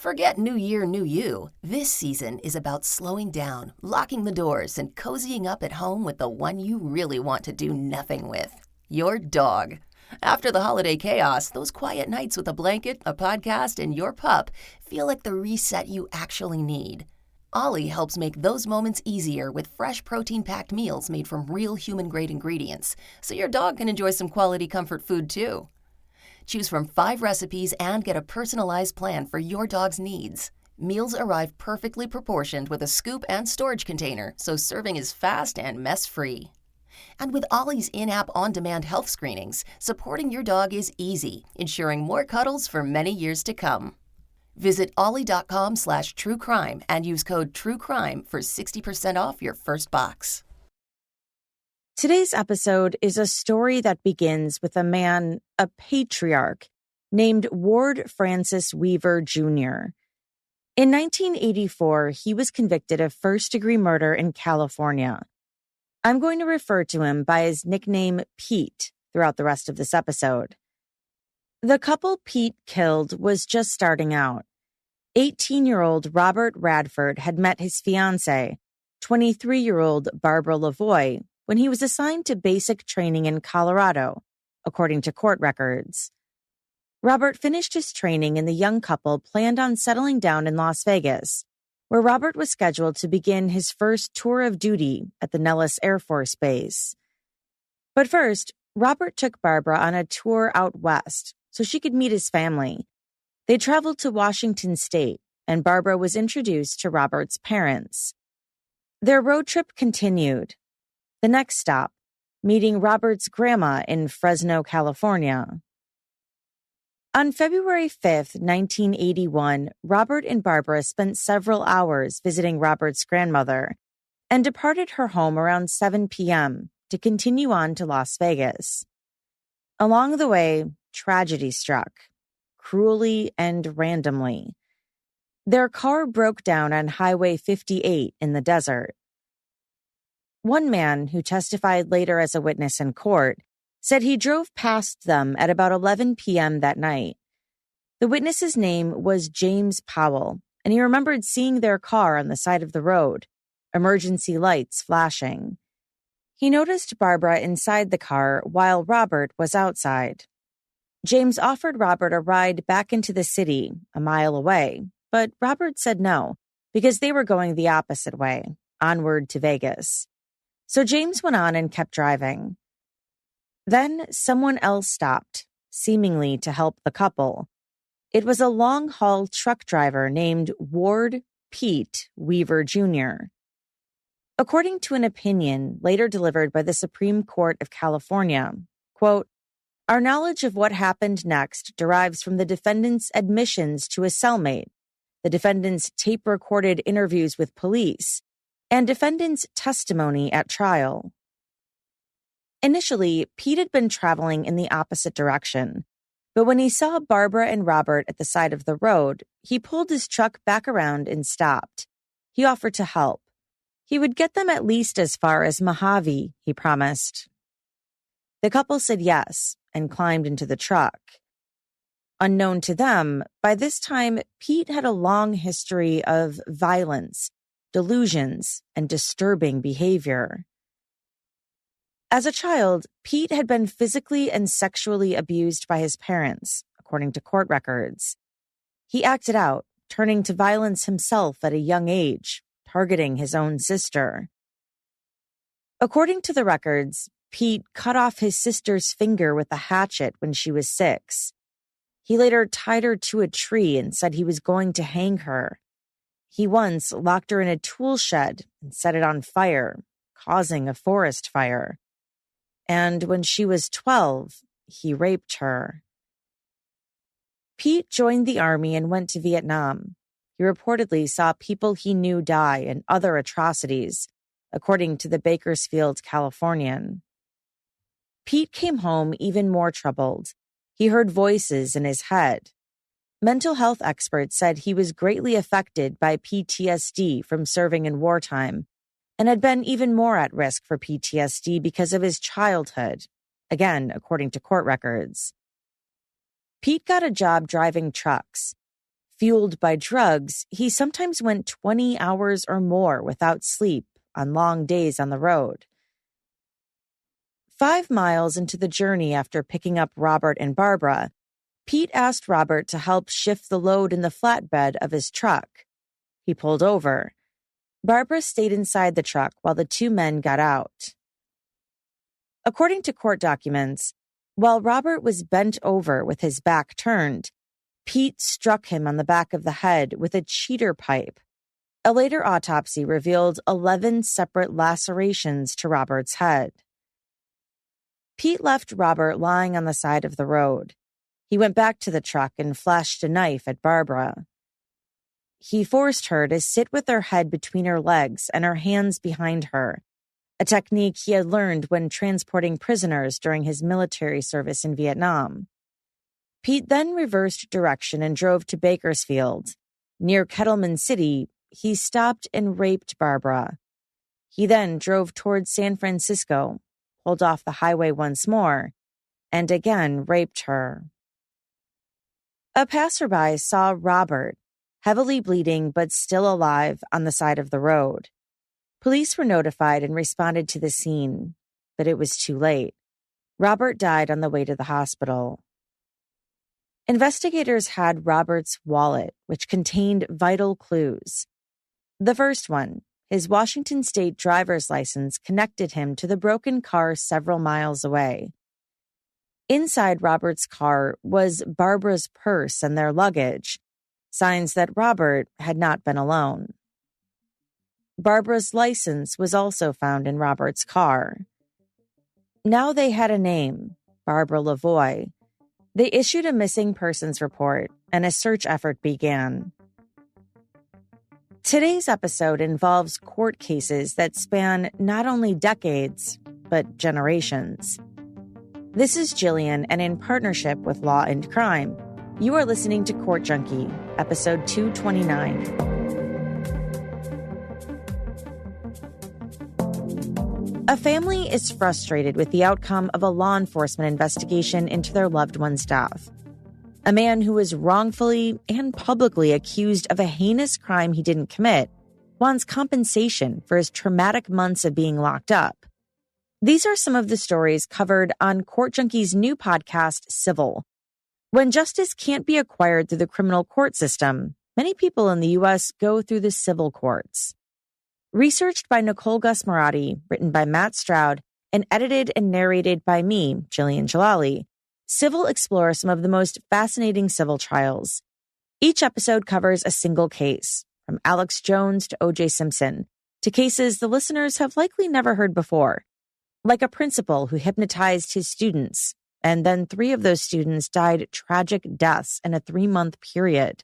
Forget New Year, New You. This season is about slowing down, locking the doors, and cozying up at home with the one you really want to do nothing with. Your dog. After the holiday chaos, those quiet nights with a blanket, a podcast, and your pup feel like the reset you actually need. Ollie helps make those moments easier with fresh protein-packed meals made from real human-grade ingredients, so your dog can enjoy some quality comfort food too. Choose from 5 recipes and get a personalized plan for your dog's needs. Meals arrive perfectly proportioned with a scoop and storage container, so serving is fast and mess-free. And with Ollie's in-app on-demand health screenings, supporting your dog is easy, ensuring more cuddles for many years to come. Visit ollie.com/truecrime and use code TRUECRIME for 60% off your first box. Today's episode is a story that begins with a man, a patriarch, named Ward Francis Weaver Jr. In 1984, he was convicted of first-degree murder in California. I'm going to refer to him by his nickname Pete throughout the rest of this episode. The couple Pete killed was just starting out. 18-year-old Robert Radford had met his fiancée, 23-year-old Barbara Lavoie, when he was assigned to basic training in Colorado, according to court records. Robert finished his training and the young couple planned on settling down in Las Vegas, where Robert was scheduled to begin his first tour of duty at the Nellis Air Force Base. But first, Robert took Barbara on a tour out west so she could meet his family. They traveled to Washington State, and Barbara was introduced to Robert's parents. Their road trip continued. The next stop, meeting Robert's grandma in Fresno, California. On February 5th, 1981, Robert and Barbara spent several hours visiting Robert's grandmother and departed her home around 7 p.m. to continue on to Las Vegas. Along the way, tragedy struck, cruelly and randomly. Their car broke down on Highway 58 in the desert. One man, who testified later as a witness in court, said he drove past them at about 11 p.m. that night. The witness's name was James Powell, and he remembered seeing their car on the side of the road, emergency lights flashing. He noticed Barbara inside the car while Robert was outside. James offered Robert a ride back into the city, a mile away, but Robert said no, because they were going the opposite way, onward to Vegas. So James went on and kept driving. Then someone else stopped, seemingly to help the couple. It was a long-haul truck driver named Ward Pete Weaver Jr. According to an opinion later delivered by the Supreme Court of California, quote, "Our knowledge of what happened next derives from the defendant's admissions to a cellmate, the defendant's tape-recorded interviews with police, and defendant's testimony at trial." Initially, Pete had been traveling in the opposite direction, but when he saw Barbara and Robert at the side of the road, he pulled his truck back around and stopped. He offered to help. He would get them at least as far as Mojave, he promised. The couple said yes and climbed into the truck. Unknown to them, by this time, Pete had a long history of violence, delusions, and disturbing behavior. As a child, Pete had been physically and sexually abused by his parents, according to court records. He acted out, turning to violence himself at a young age, targeting his own sister. According to the records, Pete cut off his sister's finger with a hatchet when she was 6. He later tied her to a tree and said he was going to hang her. He once locked her in a tool shed and set it on fire, causing a forest fire. And when she was 12, he raped her. Pete joined the army and went to Vietnam. He reportedly saw people he knew die and other atrocities, according to the Bakersfield Californian. Pete came home even more troubled. He heard voices in his head. Mental health experts said he was greatly affected by PTSD from serving in wartime and had been even more at risk for PTSD because of his childhood, again, according to court records. Pete got a job driving trucks. Fueled by drugs, he sometimes went 20 hours or more without sleep on long days on the road. 5 miles into the journey after picking up Robert and Barbara, Pete asked Robert to help shift the load in the flatbed of his truck. He pulled over. Barbara stayed inside the truck while the two men got out. According to court documents, while Robert was bent over with his back turned, Pete struck him on the back of the head with a cheater pipe. A later autopsy revealed 11 separate lacerations to Robert's head. Pete left Robert lying on the side of the road. He went back to the truck and flashed a knife at Barbara. He forced her to sit with her head between her legs and her hands behind her, a technique he had learned when transporting prisoners during his military service in Vietnam. Pete then reversed direction and drove to Bakersfield. Near Kettleman City, he stopped and raped Barbara. He then drove towards San Francisco, pulled off the highway once more, and again raped her. A passerby saw Robert, heavily bleeding but still alive, on the side of the road. Police were notified and responded to the scene, but it was too late. Robert died on the way to the hospital. Investigators had Robert's wallet, which contained vital clues. The first one, his Washington state driver's license, connected him to the broken car several miles away. Inside Robert's car was Barbara's purse and their luggage, signs that Robert had not been alone. Barbara's license was also found in Robert's car. Now they had a name, Barbara Lavoie. They issued a missing persons report, and a search effort began. Today's episode involves court cases that span not only decades, but generations. This is Jillian, and in partnership with Law and Crime, you are listening to Court Junkie, episode 229. A family is frustrated with the outcome of a law enforcement investigation into their loved one's death. A man who was wrongfully and publicly accused of a heinous crime he didn't commit wants compensation for his traumatic months of being locked up. These are some of the stories covered on Court Junkie's new podcast, Civil. When justice can't be acquired through the criminal court system, many people in the U.S. go through the civil courts. Researched by Nicole Gusmarati, written by Matt Stroud, and edited and narrated by me, Jillian Jalali, Civil explores some of the most fascinating civil trials. Each episode covers a single case, from Alex Jones to O.J. Simpson, to cases the listeners have likely never heard before, like a principal who hypnotized his students, and then 3 of those students died tragic deaths in a 3-month period,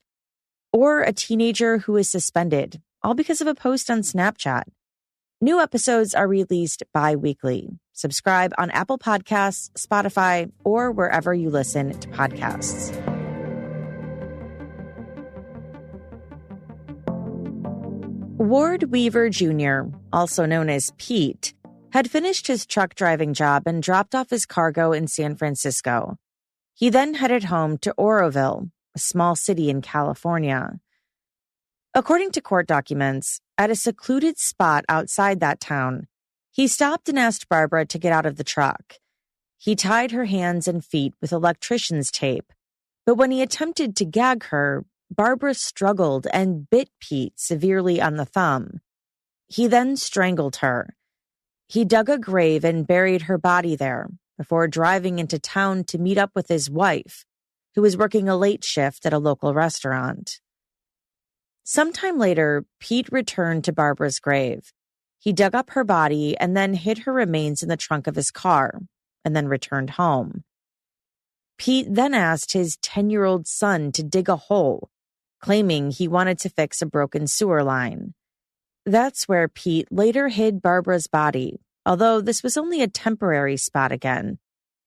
or a teenager who is suspended, all because of a post on Snapchat. New episodes are released bi-weekly. Subscribe on Apple Podcasts, Spotify, or wherever you listen to podcasts. Ward Weaver Jr., also known as Pete, had finished his truck driving job and dropped off his cargo in San Francisco. He then headed home to Oroville, a small city in California. According to court documents, at a secluded spot outside that town, he stopped and asked Barbara to get out of the truck. He tied her hands and feet with electrician's tape, but when he attempted to gag her, Barbara struggled and bit Pete severely on the thumb. He then strangled her. He dug a grave and buried her body there before driving into town to meet up with his wife, who was working a late shift at a local restaurant. Sometime later, Pete returned to Barbara's grave. He dug up her body and then hid her remains in the trunk of his car, and then returned home. Pete then asked his 10-year-old son to dig a hole, claiming he wanted to fix a broken sewer line. That's where Pete later hid Barbara's body, although this was only a temporary spot again.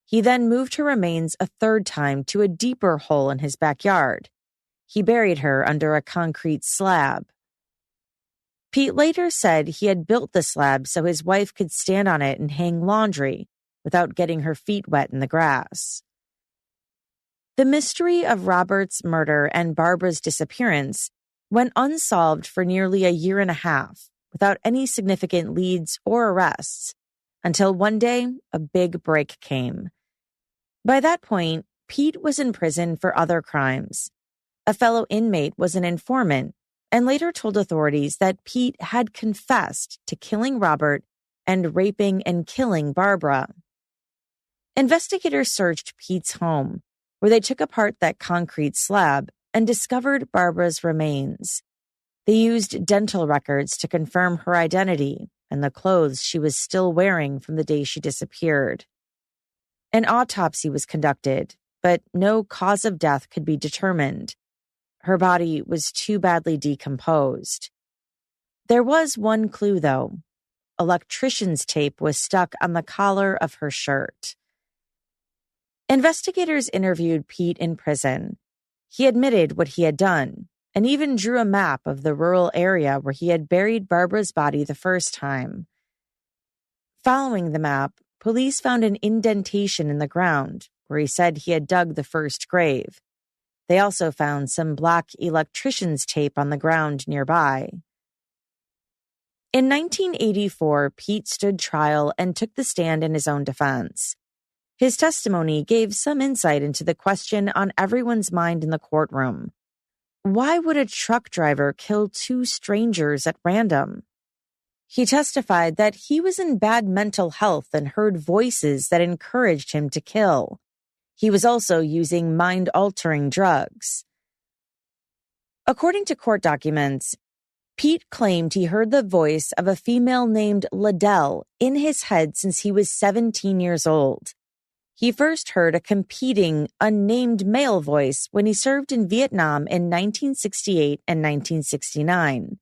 He then moved her remains a 3rd time to a deeper hole in his backyard. He buried her under a concrete slab. Pete later said he had built the slab so his wife could stand on it and hang laundry without getting her feet wet in the grass. The mystery of Robert's murder and Barbara's disappearance went unsolved for nearly a year and a half without any significant leads or arrests, until one day a big break came. By that point, Pete was in prison for other crimes. A fellow inmate was an informant and later told authorities that Pete had confessed to killing Robert and raping and killing Barbara. Investigators searched Pete's home, where they took apart that concrete slab and discovered Barbara's remains. They used dental records to confirm her identity and the clothes she was still wearing from the day she disappeared. An autopsy was conducted, but no cause of death could be determined. Her body was too badly decomposed. There was one clue, though. Electrician's tape was stuck on the collar of her shirt. Investigators interviewed Pete in prison. He admitted what he had done and even drew a map of the rural area where he had buried Barbara's body the first time. Following the map, police found an indentation in the ground where he said he had dug the first grave. They also found some black electrician's tape on the ground nearby. In 1984, Pete stood trial and took the stand in his own defense. His testimony gave some insight into the question on everyone's mind in the courtroom. Why would a truck driver kill two strangers at random? He testified that he was in bad mental health and heard voices that encouraged him to kill. He was also using mind-altering drugs. According to court documents, Pete claimed he heard the voice of a female named Liddell in his head since he was 17 years old. He first heard a competing, unnamed male voice when he served in Vietnam in 1968 and 1969.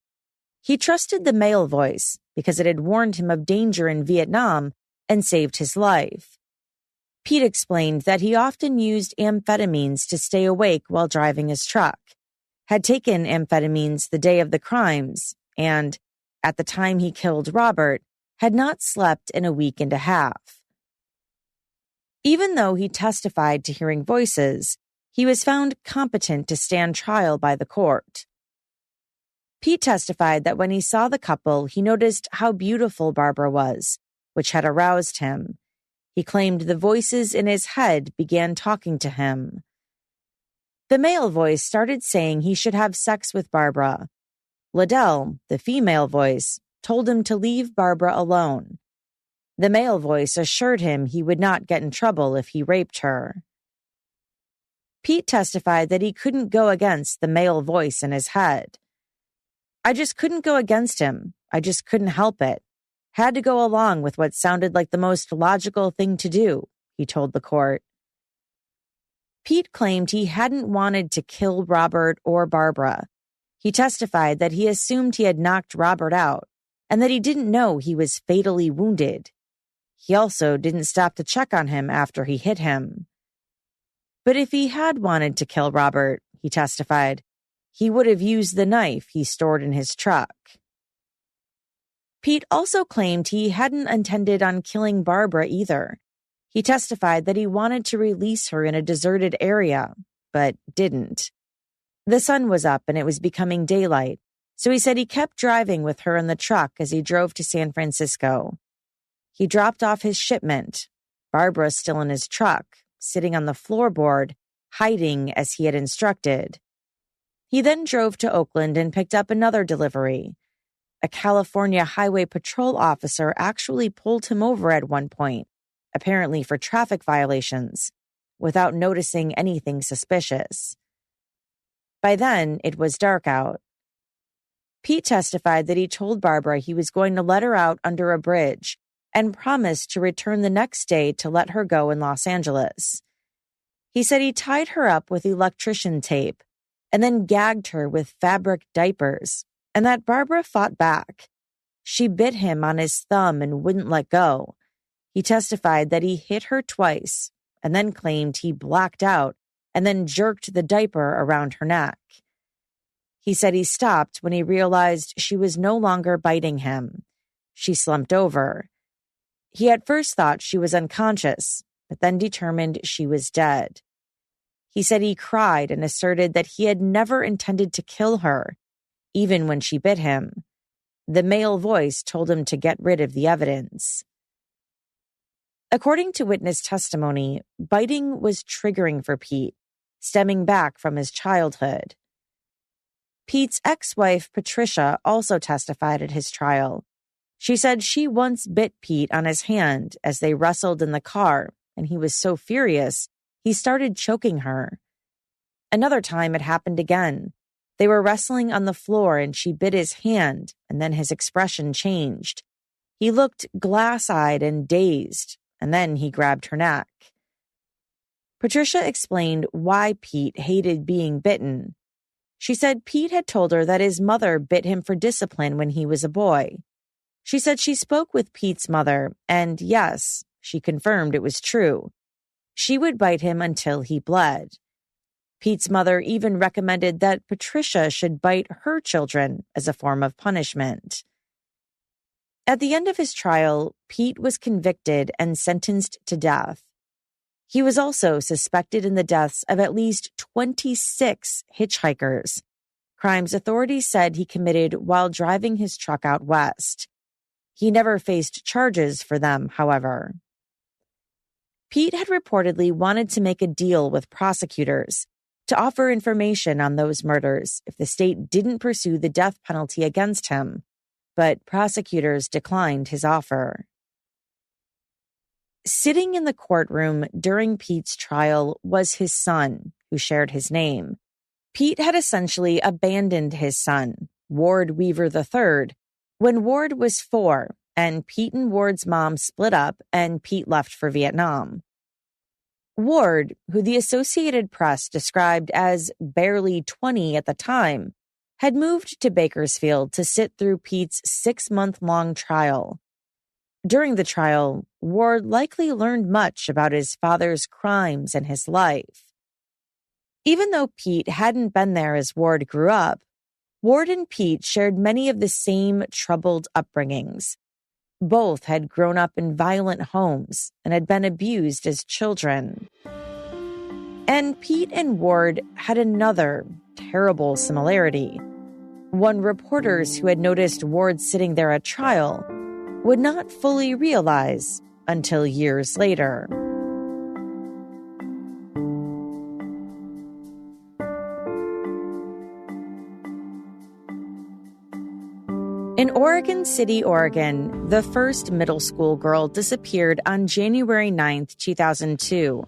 He trusted the male voice because it had warned him of danger in Vietnam and saved his life. Pete explained that he often used amphetamines to stay awake while driving his truck, had taken amphetamines the day of the crimes, and, at the time he killed Robert, had not slept in a week and a half. Even though he testified to hearing voices, he was found competent to stand trial by the court. Pete testified that when he saw the couple, he noticed how beautiful Barbara was, which had aroused him. He claimed the voices in his head began talking to him. The male voice started saying he should have sex with Barbara. Liddell, the female voice, told him to leave Barbara alone. The male voice assured him he would not get in trouble if he raped her. Pete testified that he couldn't go against the male voice in his head. I just couldn't go against him. I just couldn't help it. Had to go along with what sounded like the most logical thing to do, he told the court. Pete claimed he hadn't wanted to kill Robert or Barbara. He testified that he assumed he had knocked Robert out and that he didn't know he was fatally wounded. He also didn't stop to check on him after he hit him. But if he had wanted to kill Robert, he testified, he would have used the knife he stored in his truck. Pete also claimed he hadn't intended on killing Barbara either. He testified that he wanted to release her in a deserted area, but didn't. The sun was up and it was becoming daylight, so he said he kept driving with her in the truck as he drove to San Francisco. He dropped off his shipment, Barbara still in his truck, sitting on the floorboard, hiding as he had instructed. He then drove to Oakland and picked up another delivery. A California Highway Patrol officer actually pulled him over at one point, apparently for traffic violations, without noticing anything suspicious. By then, it was dark out. Pete testified that he told Barbara he was going to let her out under a bridge and promised to return the next day to let her go in Los Angeles. He said he tied her up with electrician tape and then gagged her with fabric diapers, and that Barbara fought back. She bit him on his thumb and wouldn't let go. He testified that he hit her twice and then claimed he blacked out and then jerked the diaper around her neck. He said he stopped when he realized she was no longer biting him. She slumped over. He at first thought she was unconscious, but then determined she was dead. He said he cried and asserted that he had never intended to kill her, even when she bit him. The male voice told him to get rid of the evidence. According to witness testimony, biting was triggering for Pete, stemming back from his childhood. Pete's ex-wife, Patricia, also testified at his trial. She said she once bit Pete on his hand as they wrestled in the car, and he was so furious, he started choking her. Another time it happened again. They were wrestling on the floor and she bit his hand, and then his expression changed. He looked glass-eyed and dazed, and then he grabbed her neck. Patricia explained why Pete hated being bitten. She said Pete had told her that his mother bit him for discipline when he was a boy. She said she spoke with Pete's mother, and yes, she confirmed it was true. She would bite him until he bled. Pete's mother even recommended that Patricia should bite her children as a form of punishment. At the end of his trial, Pete was convicted and sentenced to death. He was also suspected in the deaths of at least 26 hitchhikers, crimes authorities said he committed while driving his truck out west. He never faced charges for them, however. Pete had reportedly wanted to make a deal with prosecutors to offer information on those murders if the state didn't pursue the death penalty against him, but prosecutors declined his offer. Sitting in the courtroom during Pete's trial was his son, who shared his name. Pete had essentially abandoned his son, Ward Weaver III, when Ward was 4, and Pete and Ward's mom split up and Pete left for Vietnam. Ward, who the Associated Press described as barely 20 at the time, had moved to Bakersfield to sit through Pete's 6-month-long trial. During the trial, Ward likely learned much about his father's crimes and his life. Even though Pete hadn't been there as Ward grew up, Ward and Pete shared many of the same troubled upbringings. Both had grown up in violent homes and had been abused as children. And Pete and Ward had another terrible similarity. One reporters who had noticed Ward sitting there at trial would not fully realize until years later. In Oregon City, Oregon, the first middle school girl disappeared on January 9, 2002.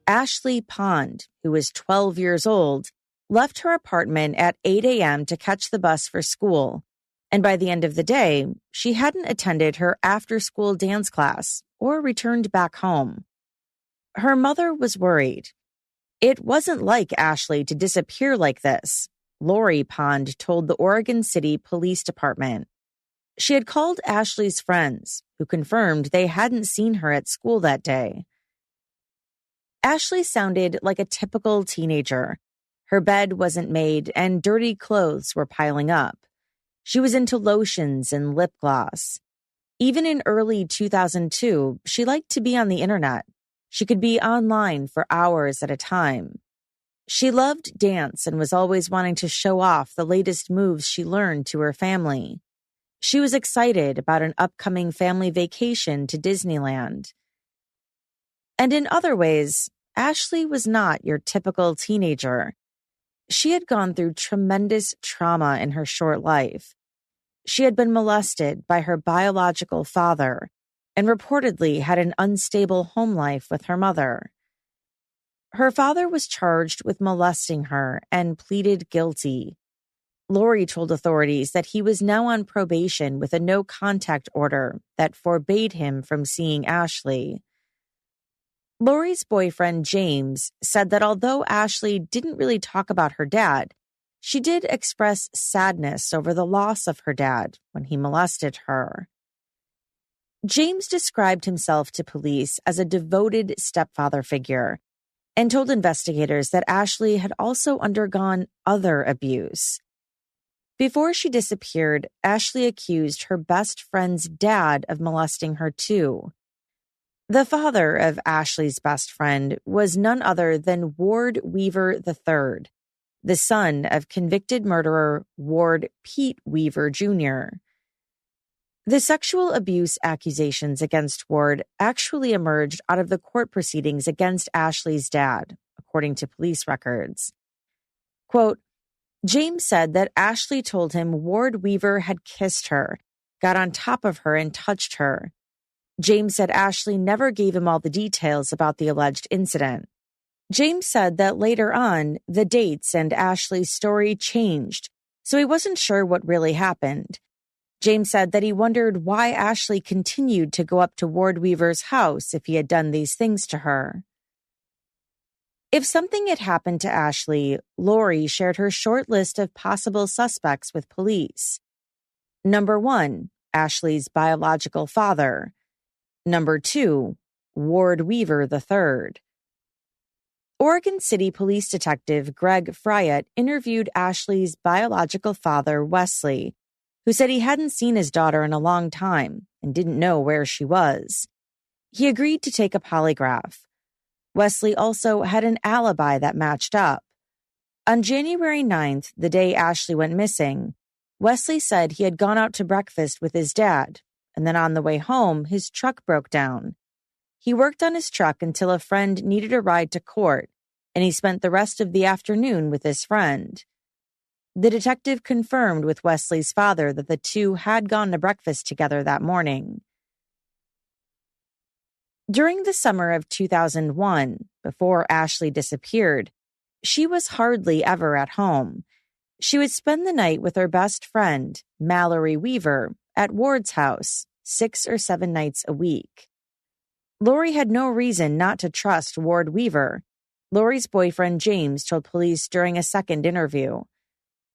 Ashley Pond, who was 12 years old, left her apartment at 8 a.m. to catch the bus for school. And by the end of the day, she hadn't attended her after-school dance class or returned back home. Her mother was worried. It wasn't like Ashley to disappear like this, Lori Pond told the Oregon City Police Department. She had called Ashley's friends, who confirmed they hadn't seen her at school that day. Ashley sounded like a typical teenager. Her bed wasn't made and dirty clothes were piling up. She was into lotions and lip gloss. Even in early 2002, she liked to be on the internet. She could be online for hours at a time. She loved dance and was always wanting to show off the latest moves she learned to her family. She was excited about an upcoming family vacation to Disneyland. And in other ways, Ashley was not your typical teenager. She had gone through tremendous trauma in her short life. She had been molested by her biological father and reportedly had an unstable home life with her mother. Her father was charged with molesting her and pleaded guilty. Lori told authorities that he was now on probation with a no-contact order that forbade him from seeing Ashley. Lori's boyfriend, James, said that although Ashley didn't really talk about her dad, she did express sadness over the loss of her dad when he molested her. James described himself to police as a devoted stepfather figure and told investigators that Ashley had also undergone other abuse. Before she disappeared, Ashley accused her best friend's dad of molesting her too. The father of Ashley's best friend was none other than Ward Weaver III, the son of convicted murderer Ward Pete Weaver Jr. The sexual abuse accusations against Ward actually emerged out of the court proceedings against Ashley's dad, according to police records. Quote, James said that Ashley told him Ward Weaver had kissed her, got on top of her, and touched her. James said Ashley never gave him all the details about the alleged incident. James said that later on, the dates and Ashley's story changed, so he wasn't sure what really happened. James said that he wondered why Ashley continued to go up to Ward Weaver's house if he had done these things to her. If something had happened to Ashley, Lori shared her short list of possible suspects with police. Number 1, Ashley's biological father. Number 2, Ward Weaver III. Oregon City Police Detective Greg Friot interviewed Ashley's biological father, Wesley, who said he hadn't seen his daughter in a long time and didn't know where she was. He agreed to take a polygraph. Wesley also had an alibi that matched up. On January 9th, the day Ashley went missing, Wesley said he had gone out to breakfast with his dad, and then on the way home, his truck broke down. He worked on his truck until a friend needed a ride to court, and he spent the rest of the afternoon with his friend. The detective confirmed with Wesley's father that the two had gone to breakfast together that morning. During the summer of 2001, before Ashley disappeared, she was hardly ever at home. She would spend the night with her best friend, Mallory Weaver, at Ward's house 6 or 7 nights a week. Lori had no reason not to trust Ward Weaver, Lori's boyfriend James told police during a second interview.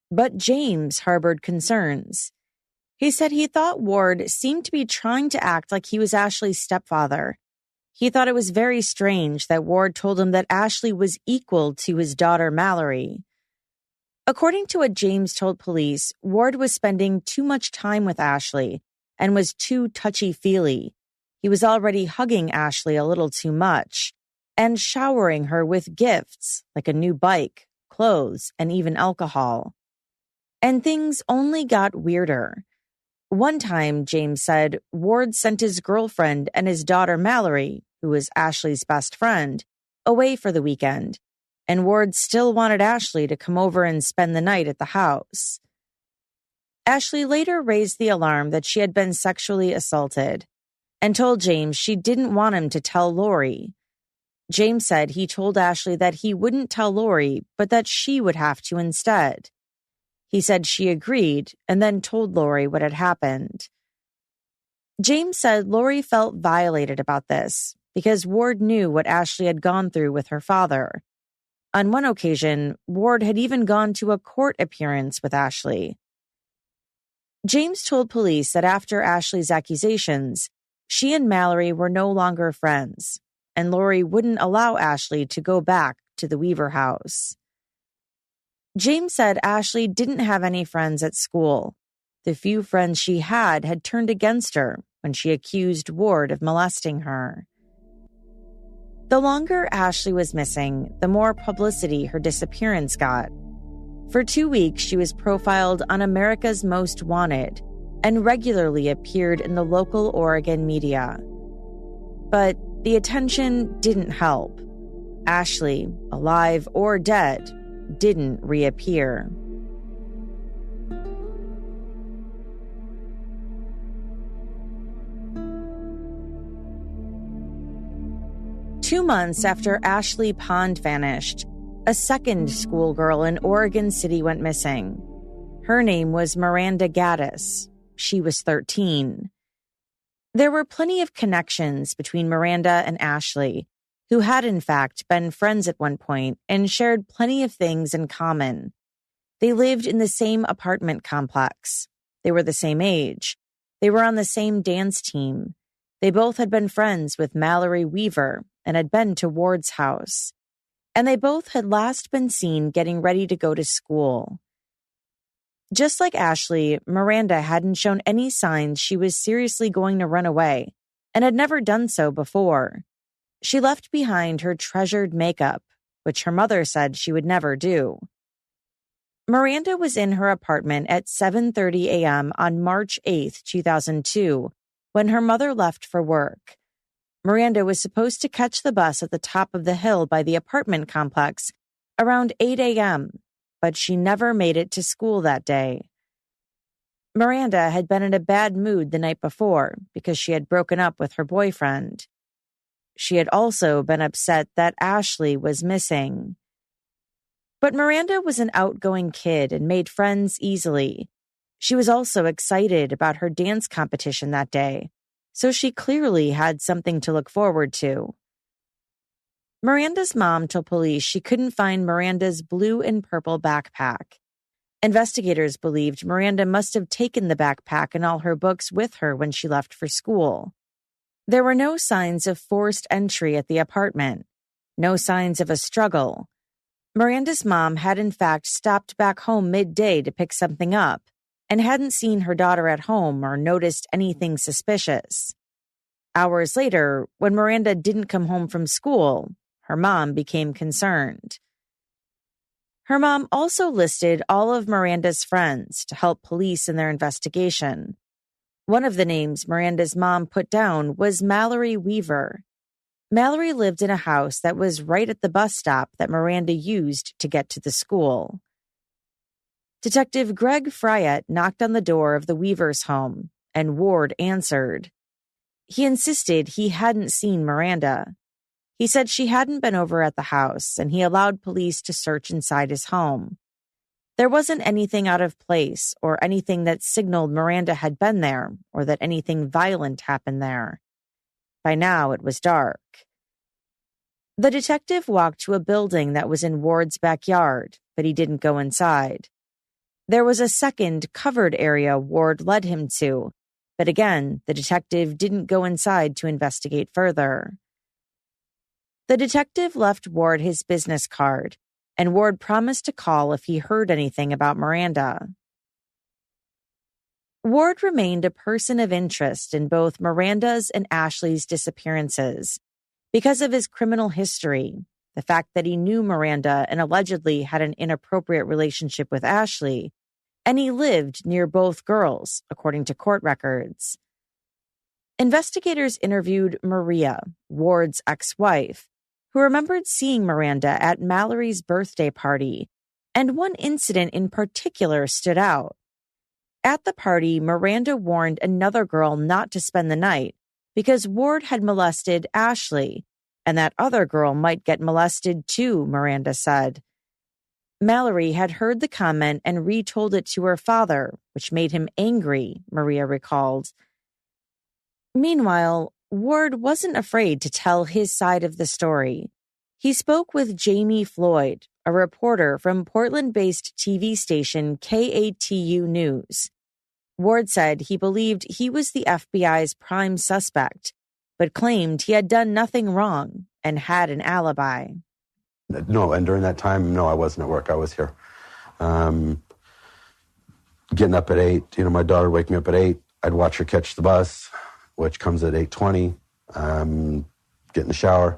But James harbored concerns. He said he thought Ward seemed to be trying to act like he was Ashley's stepfather. He thought it was very strange that Ward told him that Ashley was equal to his daughter Mallory. According to what James told police, Ward was spending too much time with Ashley and was too touchy-feely. He was already hugging Ashley a little too much and showering her with gifts like a new bike, clothes, and even alcohol. And things only got weirder. One time, James said, Ward sent his girlfriend and his daughter Mallory, who was Ashley's best friend, away for the weekend, and Ward still wanted Ashley to come over and spend the night at the house. Ashley later raised the alarm that she had been sexually assaulted and told James she didn't want him to tell Lori. James said he told Ashley that he wouldn't tell Lori, but that she would have to instead. He said she agreed and then told Lori what had happened. James said Lori felt violated about this because Ward knew what Ashley had gone through with her father. On one occasion, Ward had even gone to a court appearance with Ashley. James told police that after Ashley's accusations, she and Mallory were no longer friends, and Lori wouldn't allow Ashley to go back to the Weaver house. James said Ashley didn't have any friends at school. The few friends she had turned against her when she accused Ward of molesting her. The longer Ashley was missing, the more publicity her disappearance got. For 2 weeks, she was profiled on America's Most Wanted and regularly appeared in the local Oregon media. But the attention didn't help. Ashley, alive or dead, didn't reappear. Two months after Ashley Pond vanished, a second schoolgirl in Oregon City went missing. Her name was Miranda Gaddis. She was 13. There were plenty of connections between Miranda and Ashley, who had in fact been friends at one point and shared plenty of things in common. They lived in the same apartment complex. They were the same age. They were on the same dance team. They both had been friends with Mallory Weaver and had been to Ward's house. And they both had last been seen getting ready to go to school. Just like Ashley, Miranda hadn't shown any signs she was seriously going to run away, and had never done so before. She left behind her treasured makeup, which her mother said she would never do. Miranda was in her apartment at 7:30 a.m. on March 8, 2002, when her mother left for work. Miranda was supposed to catch the bus at the top of the hill by the apartment complex around 8 a.m., but she never made it to school that day. Miranda had been in a bad mood the night before because she had broken up with her boyfriend. She had also been upset that Ashley was missing. But Miranda was an outgoing kid and made friends easily. She was also excited about her dance competition that day, so she clearly had something to look forward to. Miranda's mom told police she couldn't find Miranda's blue and purple backpack. Investigators believed Miranda must have taken the backpack and all her books with her when she left for school. There were no signs of forced entry at the apartment, no signs of a struggle. Miranda's mom had in fact stopped back home midday to pick something up and hadn't seen her daughter at home or noticed anything suspicious. Hours later, when Miranda didn't come home from school, her mom became concerned. Her mom also listed all of Miranda's friends to help police in their investigation. One of the names Miranda's mom put down was Mallory Weaver. Mallory lived in a house that was right at the bus stop that Miranda used to get to the school. Detective Greg Friett knocked on the door of the Weavers' home, and Ward answered. He insisted he hadn't seen Miranda. He said she hadn't been over at the house, and he allowed police to search inside his home. There wasn't anything out of place or anything that signaled Miranda had been there or that anything violent happened there. By now, it was dark. The detective walked to a building that was in Ward's backyard, but he didn't go inside. There was a second covered area Ward led him to, but again, the detective didn't go inside to investigate further. The detective left Ward his business card, and Ward promised to call if he heard anything about Miranda. Ward remained a person of interest in both Miranda's and Ashley's disappearances because of his criminal history, the fact that he knew Miranda and allegedly had an inappropriate relationship with Ashley, and he lived near both girls, according to court records. Investigators interviewed Maria, Ward's ex-wife, who remembered seeing Miranda at Mallory's birthday party, and one incident in particular stood out. At the party, Miranda warned another girl not to spend the night because Ward had molested Ashley, and that other girl might get molested too, Miranda said. Mallory had heard the comment and retold it to her father, which made him angry, Maria recalled. Meanwhile, Ward wasn't afraid to tell his side of the story. He spoke with Jamie Floyd, a reporter from Portland-based TV station KATU News. Ward said he believed he was the FBI's prime suspect, but claimed he had done nothing wrong and had an alibi. No, and during that time, no, I wasn't at work. I was here. Getting up at 8, my daughter would wake me up at 8. I'd watch her catch the bus, which comes at 8:20, get in the shower,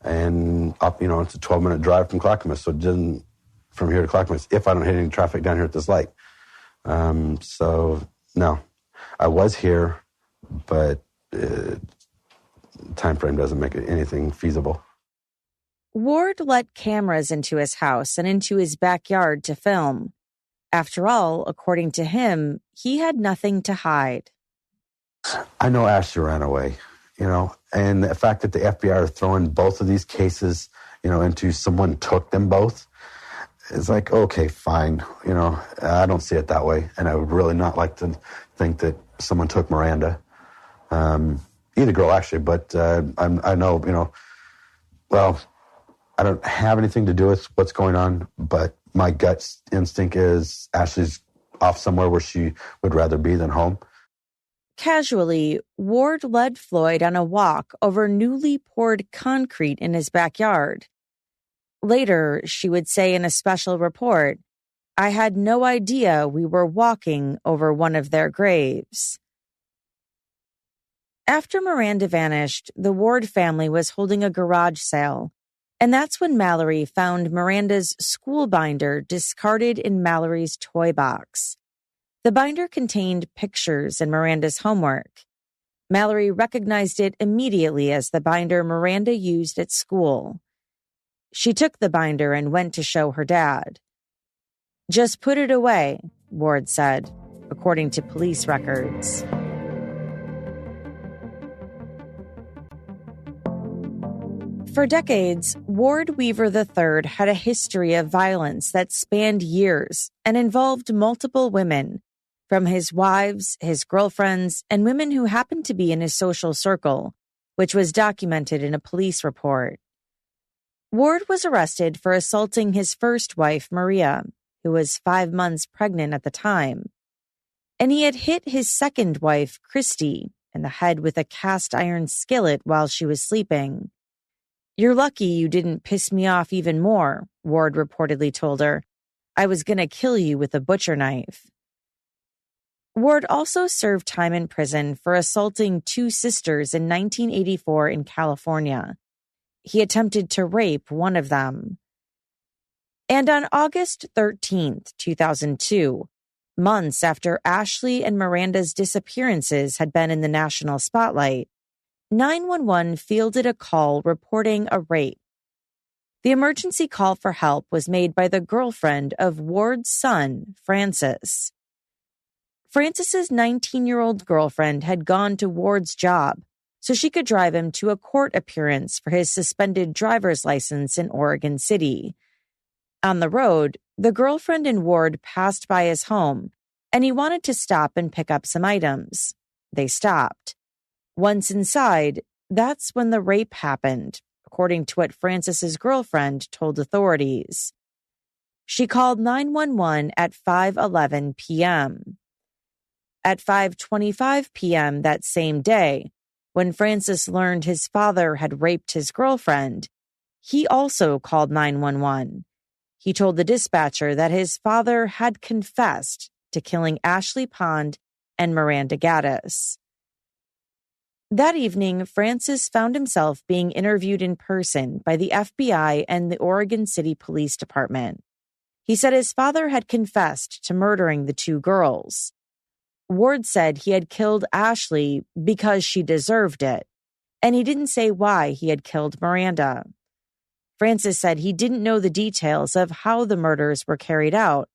and up, it's a 12-minute drive from Clackamas, so it didn't, from here to Clackamas, if I don't hit any traffic down here at this light. So, no, I was here, but time frame doesn't make anything feasible. Ward let cameras into his house and into his backyard to film. After all, according to him, he had nothing to hide. I know Ashley ran away, and the fact that the FBI are throwing both of these cases, into someone took them both, it's like, okay, fine. I don't see it that way. And I would really not like to think that someone took Miranda. Either girl, actually, but I know, well, I don't have anything to do with what's going on, but my gut instinct is Ashley's off somewhere where she would rather be than home. Casually, Ward led Floyd on a walk over newly poured concrete in his backyard. Later, she would say in a special report, "I had no idea we were walking over one of their graves." After Miranda vanished, the Ward family was holding a garage sale, and that's when Mallory found Miranda's school binder discarded in Mallory's toy box. The binder contained pictures and Miranda's homework. Mallory recognized it immediately as the binder Miranda used at school. She took the binder and went to show her dad. "Just put it away," Ward said, according to police records. For decades, Ward Weaver III had a history of violence that spanned years and involved multiple women, from his wives, his girlfriends, and women who happened to be in his social circle, which was documented in a police report. Ward was arrested for assaulting his first wife, Maria, who was 5 months pregnant at the time. And he had hit his second wife, Christy, in the head with a cast iron skillet while she was sleeping. "You're lucky you didn't piss me off even more," Ward reportedly told her. "I was going to kill you with a butcher knife." Ward also served time in prison for assaulting 2 sisters in 1984 in California. He attempted to rape one of them. And on August 13th, 2002, months after Ashley and Miranda's disappearances had been in the national spotlight, 911 fielded a call reporting a rape. The emergency call for help was made by the girlfriend of Ward's son, Frances. Frances's 19-year-old girlfriend had gone to Ward's job so she could drive him to a court appearance for his suspended driver's license in Oregon City. On the road, the girlfriend and Ward passed by his home, and he wanted to stop and pick up some items. They stopped. Once inside, that's when the rape happened, according to what Frances's girlfriend told authorities. She called 911 at 5:11 p.m. At 5:25 p.m. that same day, when Frances learned his father had raped his girlfriend, he also called 911. He told the dispatcher that his father had confessed to killing Ashley Pond and Miranda Gaddis. That evening, Frances found himself being interviewed in person by the FBI and the Oregon City Police Department. He said his father had confessed to murdering the 2 girls. Ward said he had killed Ashley because she deserved it, and he didn't say why he had killed Miranda. Frances said he didn't know the details of how the murders were carried out,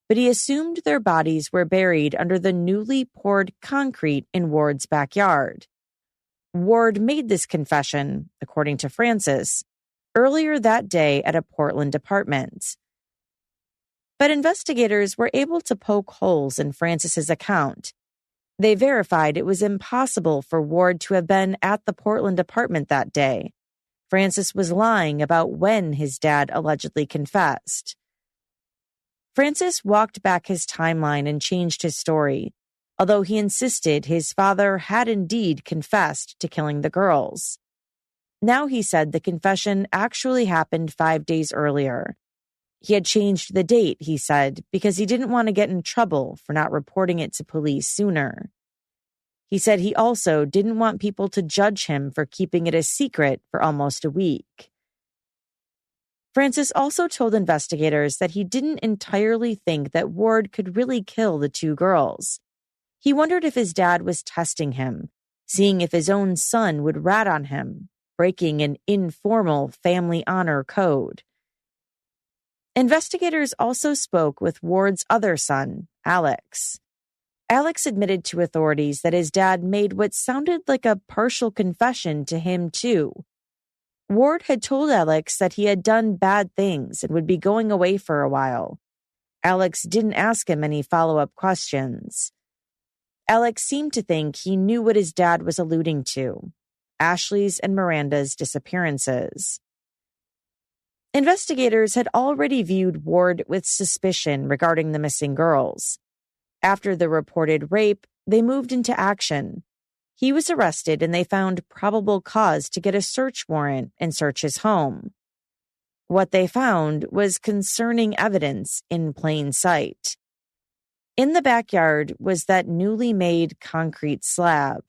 but he assumed their bodies were buried under the newly poured concrete in Ward's backyard. Ward made this confession, according to Frances, earlier that day at a Portland apartment. But investigators were able to poke holes in Frances's account. They verified it was impossible for Ward to have been at the Portland apartment that day. Frances was lying about when his dad allegedly confessed. Frances walked back his timeline and changed his story, although he insisted his father had indeed confessed to killing the girls. Now he said the confession actually happened 5 days earlier. He had changed the date, he said, because he didn't want to get in trouble for not reporting it to police sooner. He said he also didn't want people to judge him for keeping it a secret for almost a week. Frances also told investigators that he didn't entirely think that Ward could really kill the 2 girls. He wondered if his dad was testing him, seeing if his own son would rat on him, breaking an informal family honor code. Investigators also spoke with Ward's other son, Alex. Alex admitted to authorities that his dad made what sounded like a partial confession to him, too. Ward had told Alex that he had done bad things and would be going away for a while. Alex didn't ask him any follow-up questions. Alex seemed to think he knew what his dad was alluding to, Ashley's and Miranda's disappearances. Investigators had already viewed Ward with suspicion regarding the missing girls. After the reported rape, they moved into action. He was arrested and they found probable cause to get a search warrant and search his home. What they found was concerning evidence in plain sight. In the backyard was that newly made concrete slab.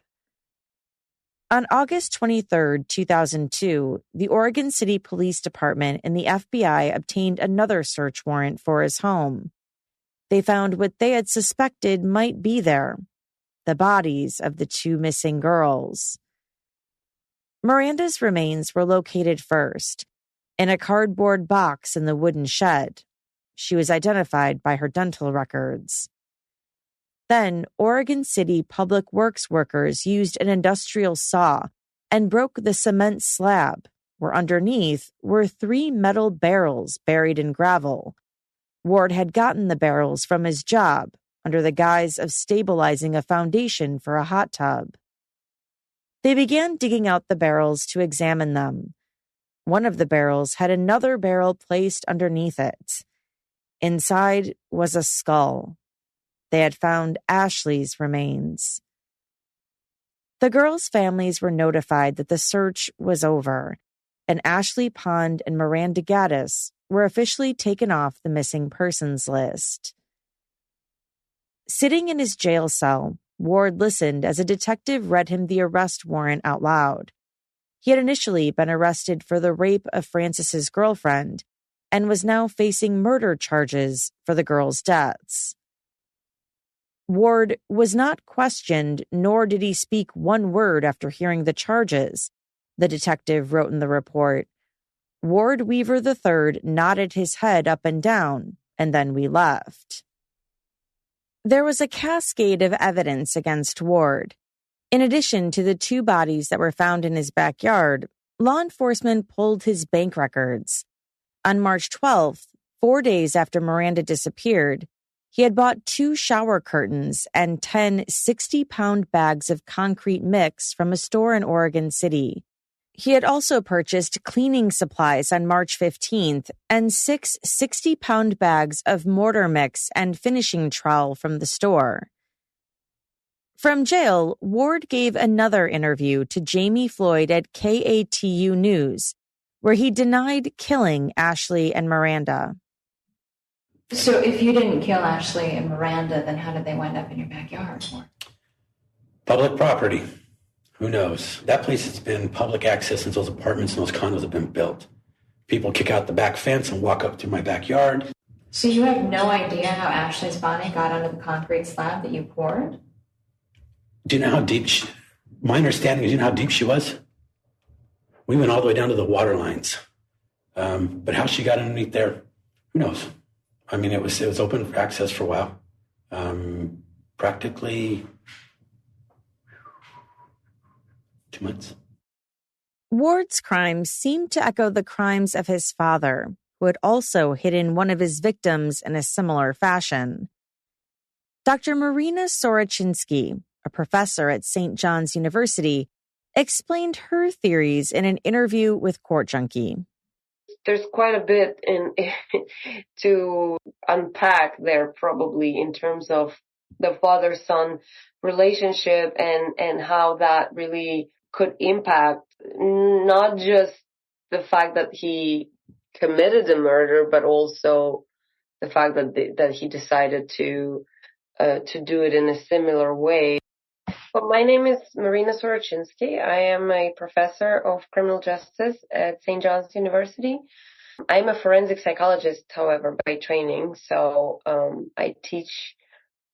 On August 23, 2002, the Oregon City Police Department and the FBI obtained another search warrant for his home. They found what they had suspected might be there: the bodies of the two missing girls. Miranda's remains were located first, in a cardboard box in the wooden shed. She was identified by her dental records. Then, Oregon City Public Works workers used an industrial saw and broke the cement slab, where underneath were 3 metal barrels buried in gravel. Ward had gotten the barrels from his job under the guise of stabilizing a foundation for a hot tub. They began digging out the barrels to examine them. One of the barrels had another barrel placed underneath it. Inside was a skull. They had found Ashley's remains. The girls' families were notified that the search was over, and Ashley Pond and Miranda Gaddis were officially taken off the missing persons list. Sitting in his jail cell, Ward listened as a detective read him the arrest warrant out loud. He had initially been arrested for the rape of Frances's girlfriend and was now facing murder charges for the girls' deaths. Ward was not questioned, nor did he speak one word after hearing the charges, the detective wrote in the report. Ward Weaver III nodded his head up and down, and then we left. There was a cascade of evidence against Ward. In addition to the 2 bodies that were found in his backyard, law enforcement pulled his bank records. On March 12th, 4 days after Miranda disappeared, he had bought 2 shower curtains and 10 60-pound bags of concrete mix from a store in Oregon City. He had also purchased cleaning supplies on March 15th and 6 60-pound bags of mortar mix and finishing trowel from the store. From jail, Ward gave another interview to Jamie Floyd at KATU News, where he denied killing Ashley and Miranda. So if you didn't kill Ashley and Miranda, then how did they wind up in your backyard? Public property. Who knows? That place has been public access since those apartments and those condos have been built. People kick out the back fence and walk up to my backyard. So you have no idea how Ashley's body got under the concrete slab that you poured? Do you know how deep my understanding is, you know how deep she was? We went all the way down to the water lines. But how she got underneath there, who knows? I mean, it was open for access for a while. Practically 2 months. Ward's crimes seemed to echo the crimes of his father, who had also hidden one of his victims in a similar fashion. Dr. Marina Sorochinsky, a professor at St. John's University, explained her theories in an interview with Court Junkie. There's quite a bit to unpack there, probably, in terms of the father-son relationship and how that really could impact not just the fact that he committed the murder, but also the fact that he decided to do it in a similar way. Well, my name is Marina Sorochinsky. I am a professor of criminal justice at St. John's University. I'm a forensic psychologist, however, by training. So I teach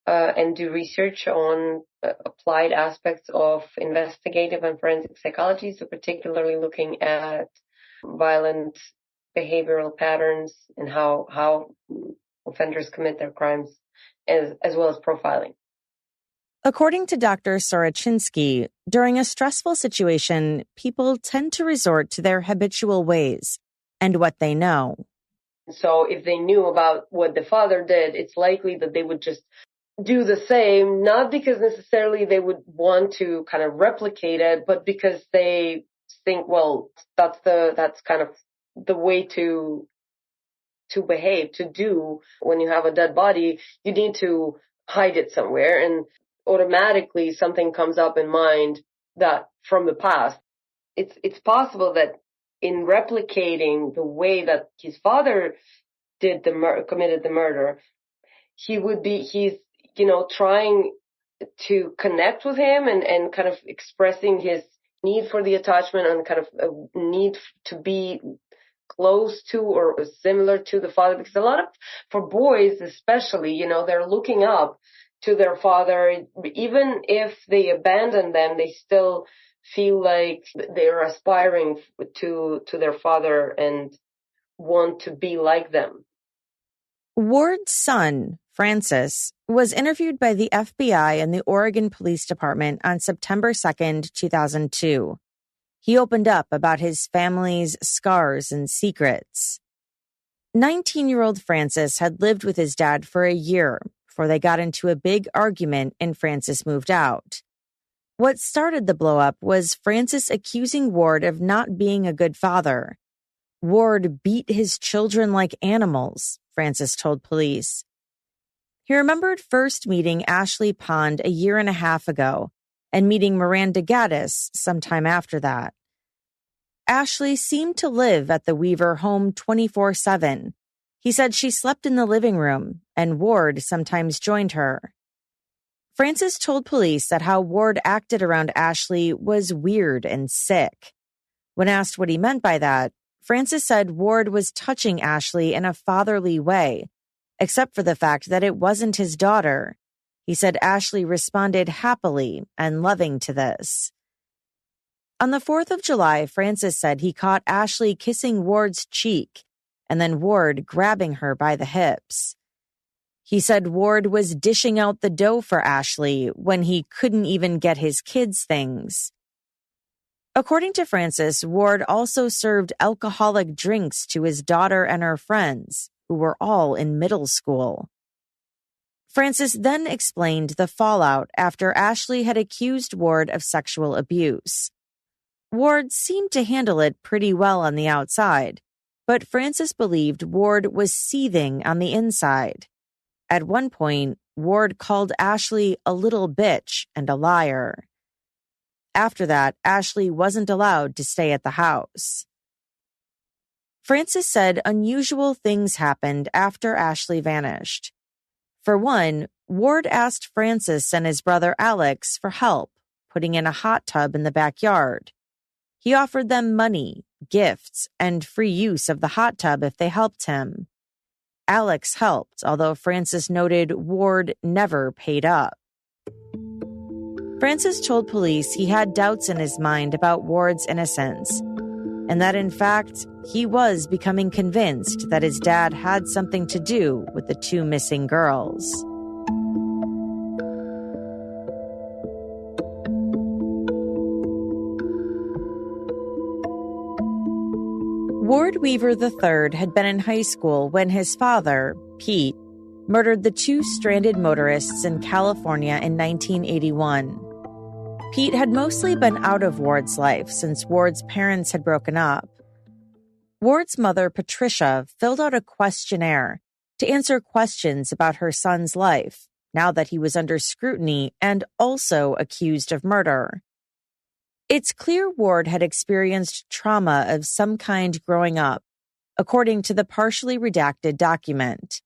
and do research on applied aspects of investigative and forensic psychology, so particularly looking at violent behavioral patterns and how offenders commit their crimes, as well as profiling. According to Dr. Sorochinsky, during a stressful situation, people tend to resort to their habitual ways and what they know. So if they knew about what the father did, it's likely that they would just do the same, not because necessarily they would want to kind of replicate it, but because they think, well, that's kind of the way to behave, to do. When you have a dead body, you need to hide it somewhere, and automatically something comes up in mind that from the past. It's possible that in replicating the way that his father committed the murder, he's trying to connect with him and kind of expressing his need for the attachment and kind of a need to be close to or similar to the father, because a lot of, for boys especially, they're looking up to their father. Even if they abandon them, they still feel like they're aspiring to their father and want to be like them. Ward's son, Francis, was interviewed by the FBI and the Oregon Police Department on September 2nd, 2002. He opened up about his family's scars and secrets. 19-year-old Francis had lived with his dad for a year before they got into a big argument and Francis moved out. What started the blow-up was Francis accusing Ward of not being a good father. Ward beat his children like animals, Francis told police. He remembered first meeting Ashley Pond a year and a half ago and meeting Miranda Gaddis sometime after that. Ashley seemed to live at the Weaver home 24/7. He said she slept in the living room and Ward sometimes joined her. Francis told police that how Ward acted around Ashley was weird and sick. When asked what he meant by that, Francis said Ward was touching Ashley in a fatherly way, except for the fact that it wasn't his daughter. He said Ashley responded happily and loving to this. On the 4th of July, Francis said he caught Ashley kissing Ward's cheek and then Ward grabbing her by the hips. He said Ward was dishing out the dough for Ashley when he couldn't even get his kids things. According to Francis, Ward also served alcoholic drinks to his daughter and her friends, who were all in middle school. Francis then explained the fallout after Ashley had accused Ward of sexual abuse. Ward seemed to handle it pretty well on the outside, but Francis believed Ward was seething on the inside. At one point, Ward called Ashley a little bitch and a liar. After that, Ashley wasn't allowed to stay at the house. Francis said unusual things happened after Ashley vanished. For one, Ward asked Francis and his brother Alex for help putting in a hot tub in the backyard. He offered them money, gifts, and free use of the hot tub if they helped him. Alex helped, although Francis noted Ward never paid up. Francis told police he had doubts in his mind about Ward's innocence, and that in fact, he was becoming convinced that his dad had something to do with the two missing girls. Ward Weaver III had been in high school when his father, Pete, murdered the two stranded motorists in California in 1981. Pete had mostly been out of Ward's life since Ward's parents had broken up. Ward's mother, Patricia, filled out a questionnaire to answer questions about her son's life, now that he was under scrutiny and also accused of murder. It's clear Ward had experienced trauma of some kind growing up, according to the partially redacted document.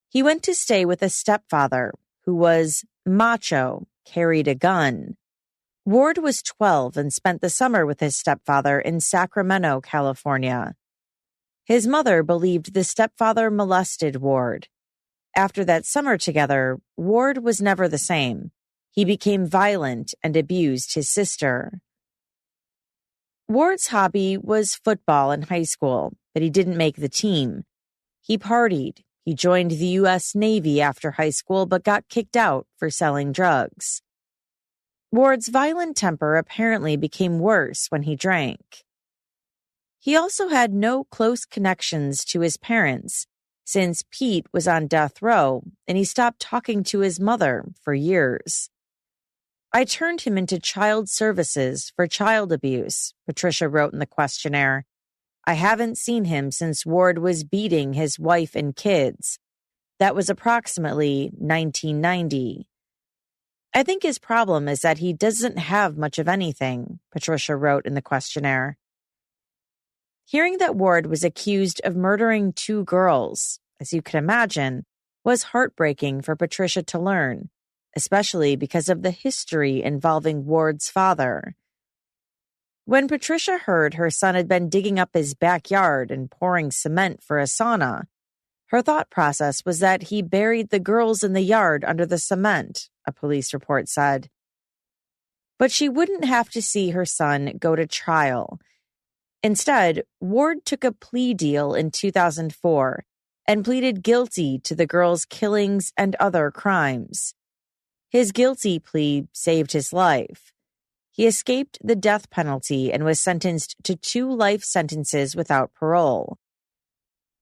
He went to stay with a stepfather who was macho, carried a gun. Ward was 12 and spent the summer with his stepfather in Sacramento, California. His mother believed the stepfather molested Ward. After that summer together, Ward was never the same. He became violent and abused his sister. Ward's hobby was football in high school, but he didn't make the team. He partied. He joined the U.S. Navy after high school, but got kicked out for selling drugs. Ward's violent temper apparently became worse when he drank. He also had no close connections to his parents, since Pete was on death row and he stopped talking to his mother for years. I turned him into child services for child abuse, Patricia wrote in the questionnaire. I haven't seen him since Ward was beating his wife and kids. That was approximately 1990. I think his problem is that he doesn't have much of anything, Patricia wrote in the questionnaire. Hearing that Ward was accused of murdering two girls, as you can imagine, was heartbreaking for Patricia to learn, especially because of the history involving Ward's father. When Patricia heard her son had been digging up his backyard and pouring cement for a sauna, her thought process was that he buried the girls in the yard under the cement, a police report said. But she wouldn't have to see her son go to trial. Instead, Ward took a plea deal in 2004 and pleaded guilty to the girls' killings and other crimes. His guilty plea saved his life. He escaped the death penalty and was sentenced to 2 life sentences without parole.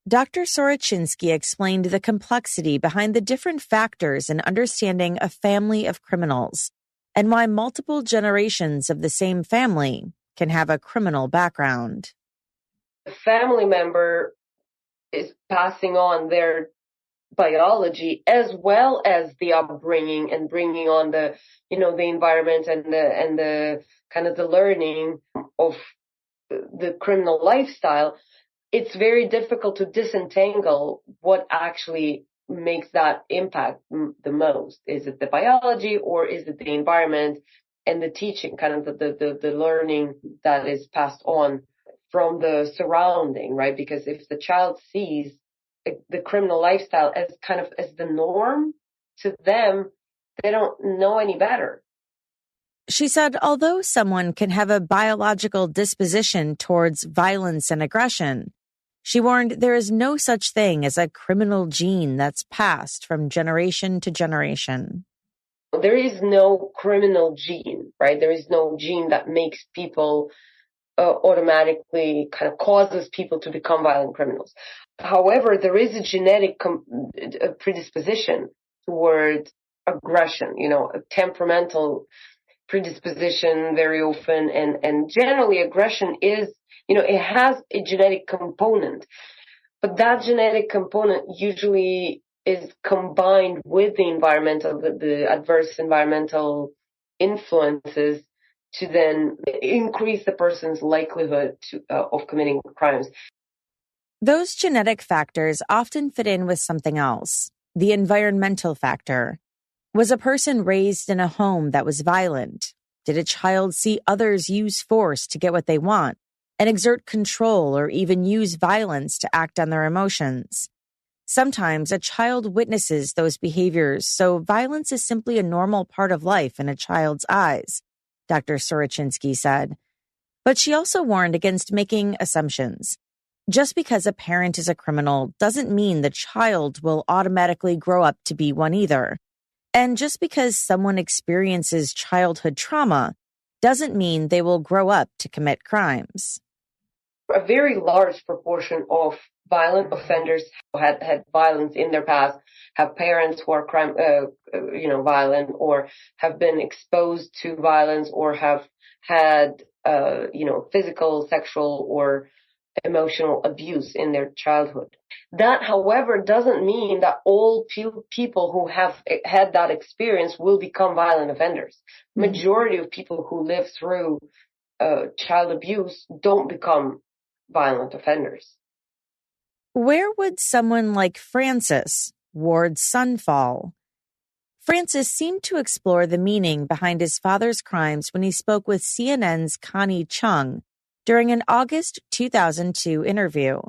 Dr. Sorochinsky explained the complexity behind the different factors in understanding a family of criminals and why multiple generations of the same family can have a criminal background. The family member is passing on their biology as well as the upbringing and bringing on the environment and the kind of the learning of the criminal lifestyle. It's very difficult to disentangle what actually makes that impact the most. Is it the biology or is it the environment and the teaching, kind of the learning that is passed on from the surrounding, right? Because if the child sees the criminal lifestyle as kind of as the norm to them, they don't know any better. She said, although someone can have a biological disposition towards violence and aggression, she warned there is no such thing as a criminal gene that's passed from generation to generation. There is no criminal gene, right? There is no gene that makes people automatically kind of causes people to become violent criminals. However, there is a genetic predisposition toward aggression, a temperamental predisposition very often. And generally aggression is, it has a genetic component, but that genetic component usually is combined with the adverse environmental influences to then increase the person's likelihood of committing crimes. Those genetic factors often fit in with something else. The environmental factor. Was a person raised in a home that was violent? Did a child see others use force to get what they want and exert control or even use violence to act on their emotions? Sometimes a child witnesses those behaviors, so violence is simply a normal part of life in a child's eyes, Dr. Sorochinsky said. But she also warned against making assumptions. Just because a parent is a criminal doesn't mean the child will automatically grow up to be one either. And just because someone experiences childhood trauma doesn't mean they will grow up to commit crimes. A very large proportion of violent offenders had violence in their past, have parents who are violent, or have been exposed to violence, or have had physical, sexual, or emotional abuse in their childhood. That, however, doesn't mean that all people who have had that experience will become violent offenders. Majority of people who live through child abuse don't become violent offenders. Where would someone like Francis, Ward's son, fall? Francis seemed to explore the meaning behind his father's crimes when he spoke with CNN's Connie Chung during an August 2002 interview.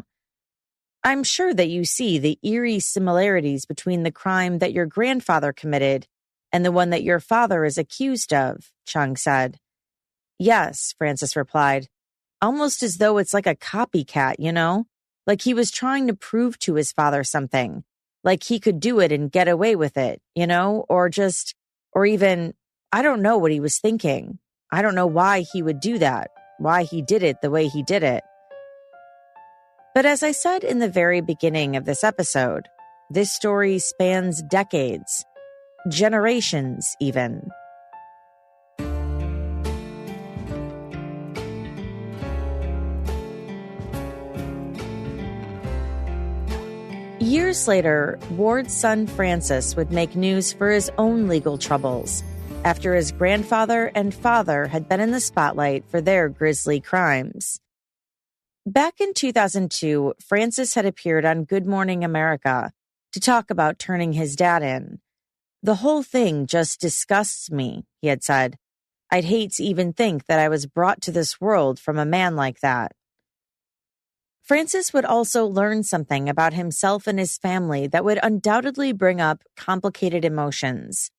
I'm sure that you see the eerie similarities between the crime that your grandfather committed and the one that your father is accused of, Chung said. Yes, Francis replied, almost as though it's like a copycat, like he was trying to prove to his father something, like he could do it and get away with it, or even, I don't know what he was thinking. I don't know why he would do that, why he did it the way he did it. But as I said in the very beginning of this episode, this story spans decades, generations even. Years later, Ward's son Francis would make news for his own legal troubles after his grandfather and father had been in the spotlight for their grisly crimes. Back in 2002, Francis had appeared on Good Morning America to talk about turning his dad in. The whole thing just disgusts me, he had said. I'd hate to even think that I was brought to this world from a man like that. Francis would also learn something about himself and his family that would undoubtedly bring up complicated emotions.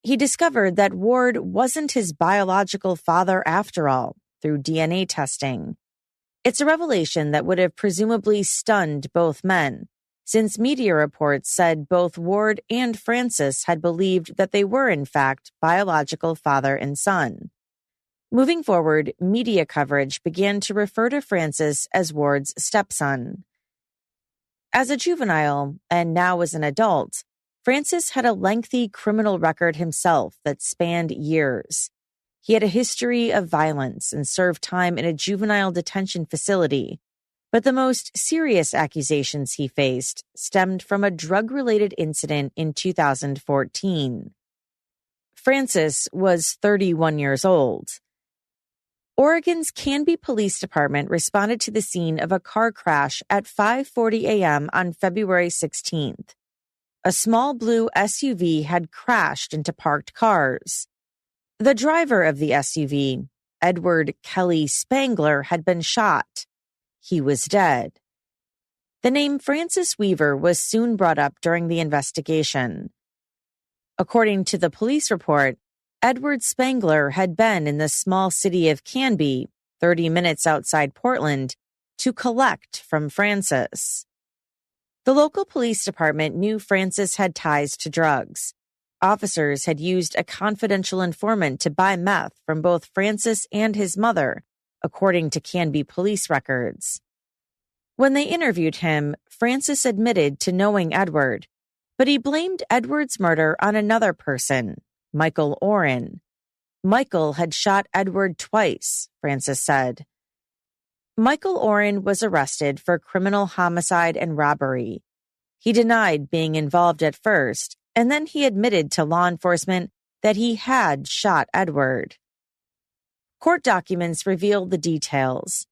He discovered that Ward wasn't his biological father after all, through DNA testing. It's a revelation that would have presumably stunned both men, since media reports said both Ward and Francis had believed that they were in fact biological father and son. Moving forward, media coverage began to refer to Francis as Ward's stepson. As a juvenile, and now as an adult, Francis had a lengthy criminal record himself that spanned years. He had a history of violence and served time in a juvenile detention facility, but the most serious accusations he faced stemmed from a drug-related incident in 2014. Francis was 31 years old. Oregon's Canby Police Department responded to the scene of a car crash at 5:40 a.m. on February 16th. A small blue SUV had crashed into parked cars. The driver of the SUV, Edward Kelly Spangler, had been shot. He was dead. The name Francis Weaver was soon brought up during the investigation. According to the police report, Edward Spangler had been in the small city of Canby, 30 minutes outside Portland, to collect from Francis. The local police department knew Francis had ties to drugs. Officers had used a confidential informant to buy meth from both Francis and his mother, according to Canby police records. When they interviewed him, Francis admitted to knowing Edward, but he blamed Edward's murder on another person, Michael Oren. Michael had shot Edward twice, Francis said. Michael Oren was arrested for criminal homicide and robbery. He denied being involved at first, and then he admitted to law enforcement that he had shot Edward. Court documents revealed the details.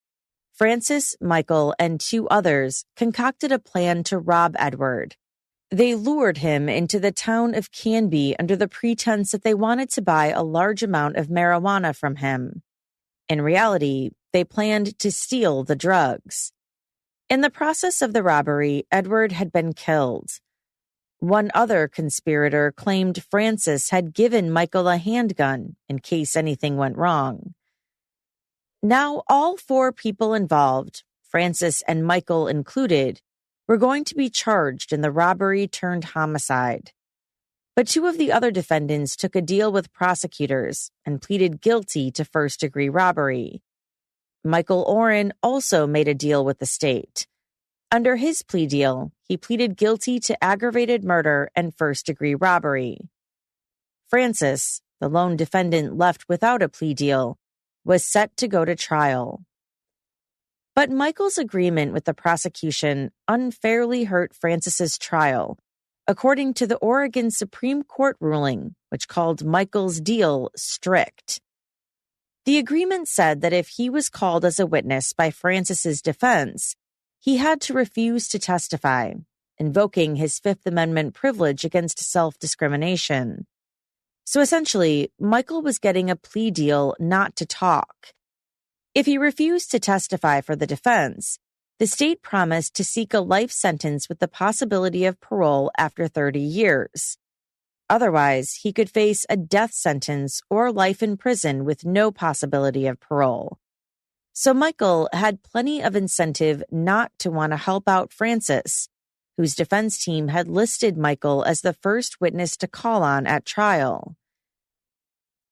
Francis, Michael, and two others concocted a plan to rob Edward. They lured him into the town of Canby under the pretense that they wanted to buy a large amount of marijuana from him. In reality, they planned to steal the drugs. In the process of the robbery, Edward had been killed. One other conspirator claimed Francis had given Michael a handgun in case anything went wrong. Now, all four people involved, Francis and Michael included, were going to be charged in the robbery turned homicide. But two of the other defendants took a deal with prosecutors and pleaded guilty to first-degree robbery. Michael Oren also made a deal with the state. Under his plea deal, he pleaded guilty to aggravated murder and first-degree robbery. Francis, the lone defendant left without a plea deal, was set to go to trial. But Michael's agreement with the prosecution unfairly hurt Francis's trial, according to the Oregon Supreme Court ruling, which called Michael's deal strict. The agreement said that if he was called as a witness by Francis's defense, he had to refuse to testify, invoking his Fifth Amendment privilege against self-discrimination. So essentially, Michael was getting a plea deal not to talk. If he refused to testify for the defense, the state promised to seek a life sentence with the possibility of parole after 30 years. Otherwise, he could face a death sentence or life in prison with no possibility of parole. So Michael had plenty of incentive not to want to help out Francis, whose defense team had listed Michael as the first witness to call on at trial.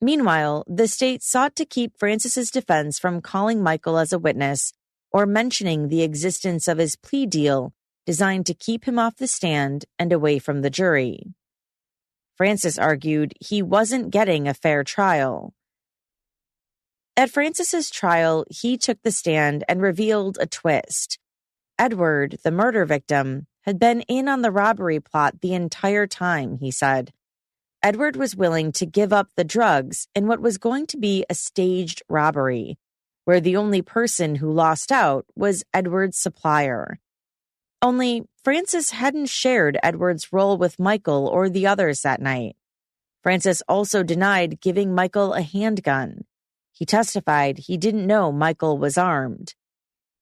Meanwhile, the state sought to keep Francis's defense from calling Michael as a witness or mentioning the existence of his plea deal designed to keep him off the stand and away from the jury. Francis argued he wasn't getting a fair trial. At Francis's trial, he took the stand and revealed a twist. Edward, the murder victim, had been in on the robbery plot the entire time, he said. Edward was willing to give up the drugs in what was going to be a staged robbery, where the only person who lost out was Edward's supplier. Only Francis hadn't shared Edward's role with Michael or the others that night. Francis also denied giving Michael a handgun. He testified he didn't know Michael was armed.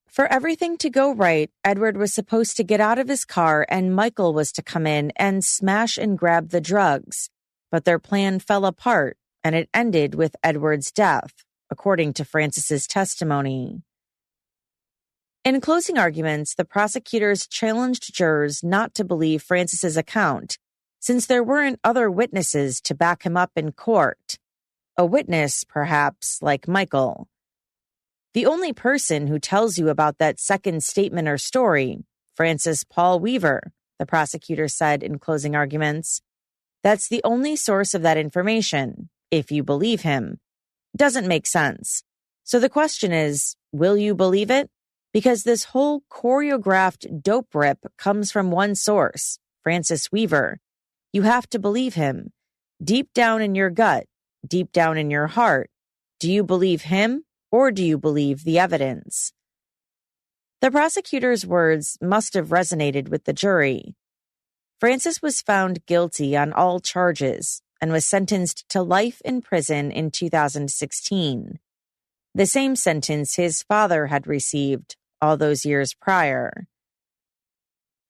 For everything to go right, Edward was supposed to get out of his car and Michael was to come in and smash and grab the drugs. But their plan fell apart and it ended with Edward's death, according to Francis's testimony. In closing arguments, the prosecutors challenged jurors not to believe Francis's account, since there weren't other witnesses to back him up in court. A witness, perhaps, like Michael. The only person who tells you about that second statement or story, Francis Paul Weaver, the prosecutor said in closing arguments. That's the only source of that information, if you believe him. Doesn't make sense. So the question is, will you believe it? Because this whole choreographed dope rip comes from one source, Francis Weaver. You have to believe him. Deep down in your gut, deep down in your heart, do you believe him or do you believe the evidence? The prosecutor's words must have resonated with the jury. Francis was found guilty on all charges and was sentenced to life in prison in 2016, the same sentence his father had received all those years prior.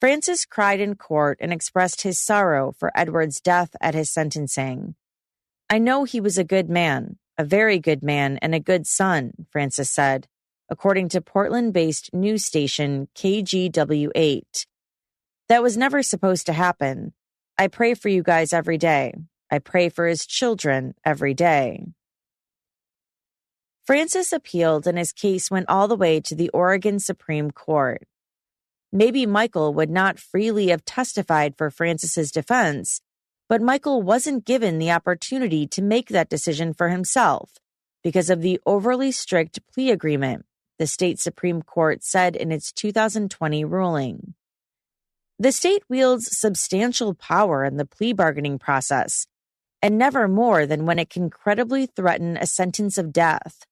Francis cried in court and expressed his sorrow for Edward's death at his sentencing. I know he was a good man, a very good man, and a good son, Francis said, according to Portland-based news station KGW8. That was never supposed to happen. I pray for you guys every day. I pray for his children every day. Francis appealed and his case went all the way to the Oregon Supreme Court. Maybe Michael would not freely have testified for Francis's defense, but Michael wasn't given the opportunity to make that decision for himself because of the overly strict plea agreement, the state Supreme Court said in its 2020 ruling. The state wields substantial power in the plea bargaining process, and never more than when it can credibly threaten a sentence of death.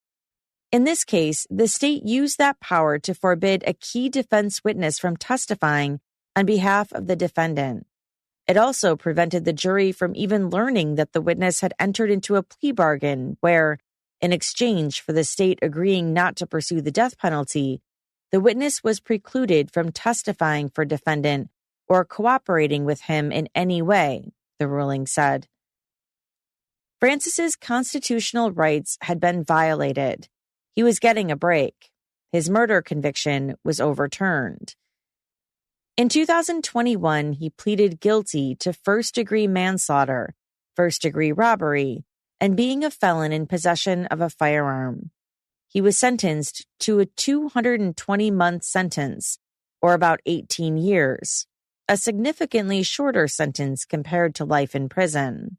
In this case, the state used that power to forbid a key defense witness from testifying on behalf of the defendant. It also prevented the jury from even learning that the witness had entered into a plea bargain where, in exchange for the state agreeing not to pursue the death penalty, the witness was precluded from testifying for defendant or cooperating with him in any way, the ruling said. Francis's constitutional rights had been violated. He was getting a break. His murder conviction was overturned. In 2021, he pleaded guilty to first-degree manslaughter, first-degree robbery, and being a felon in possession of a firearm. He was sentenced to a 220-month sentence, or about 18 years, a significantly shorter sentence compared to life in prison.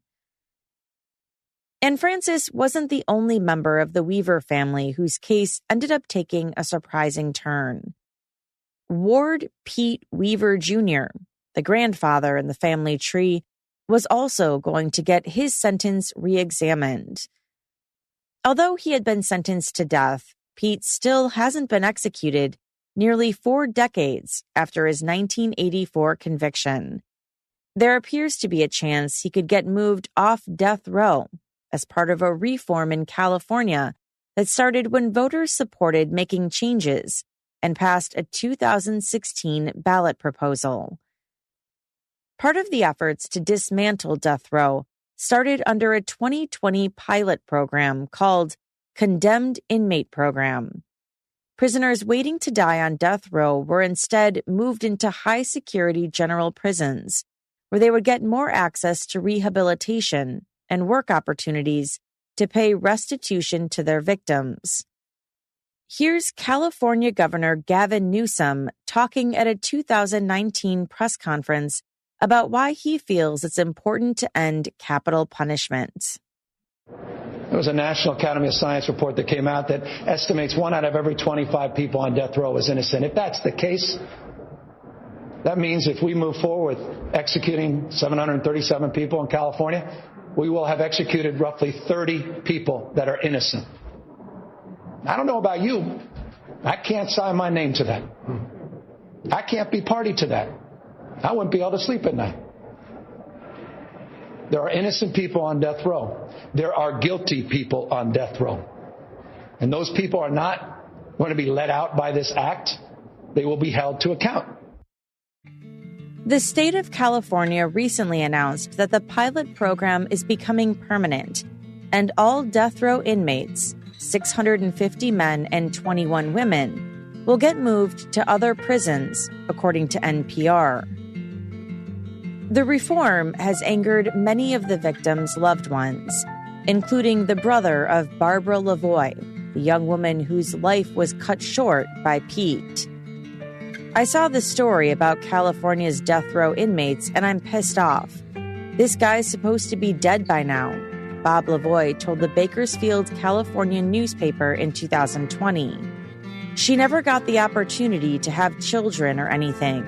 And Francis wasn't the only member of the Weaver family whose case ended up taking a surprising turn. Ward Pete Weaver Jr., the grandfather in the family tree, was also going to get his sentence re-examined. Although he had been sentenced to death, Pete still hasn't been executed nearly 4 decades after his 1984 conviction. There appears to be a chance he could get moved off death row as part of a reform in California that started when voters supported making changes and passed a 2016 ballot proposal. Part of the efforts to dismantle death row started under a 2020 pilot program called Condemned Inmate Program. Prisoners waiting to die on death row were instead moved into high-security general prisons, where they would get more access to rehabilitation and work opportunities to pay restitution to their victims. Here's California Governor Gavin Newsom talking at a 2019 press conference about why he feels it's important to end capital punishment. There was a National Academy of Science report that came out that estimates 1 out of every 25 people on death row is innocent. If that's the case, that means if we move forward with executing 737 people in California, we will have executed roughly 30 people that are innocent. I don't know about you. I can't sign my name to that. I can't be party to that. I wouldn't be able to sleep at night. There are innocent people on death row. There are guilty people on death row. And those people are not going to be let out by this act. They will be held to account. The state of California recently announced that the pilot program is becoming permanent, and all death row inmates, 650 men and 21 women, will get moved to other prisons, according to NPR. The reform has angered many of the victims' loved ones, including the brother of Barbara Lavoie, the young woman whose life was cut short by Pete. I saw the story about California's death row inmates, and I'm pissed off. This guy's supposed to be dead by now, Bob Lavoie told the Bakersfield, California newspaper in 2020. She never got the opportunity to have children or anything.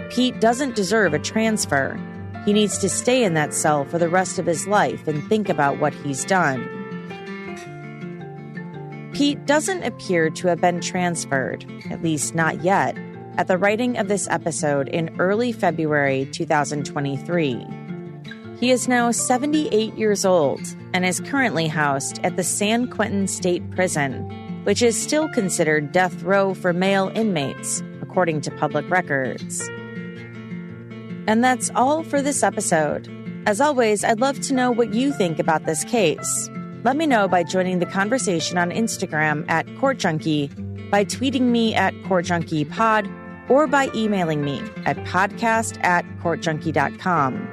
Pete doesn't deserve a transfer. He needs to stay in that cell for the rest of his life and think about what he's done. Pete doesn't appear to have been transferred, at least not yet, at the writing of this episode in early February 2023. He is now 78 years old and is currently housed at the San Quentin State Prison, which is still considered death row for male inmates, according to public records. And that's all for this episode. As always, I'd love to know what you think about this case. Let me know by joining the conversation on Instagram at Court Junkie, by tweeting me at CourtJunkiePod, or by emailing me at podcast@courtjunkie.com.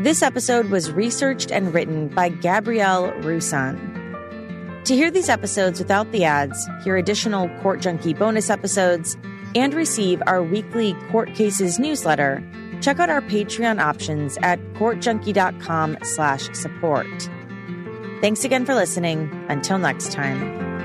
This episode was researched and written by Gabrielle Russon. To hear these episodes without the ads, hear additional Court Junkie bonus episodes, and receive our weekly Court Cases newsletter, check out our Patreon options at courtjunkie.com/support. Thanks again for listening. Until next time.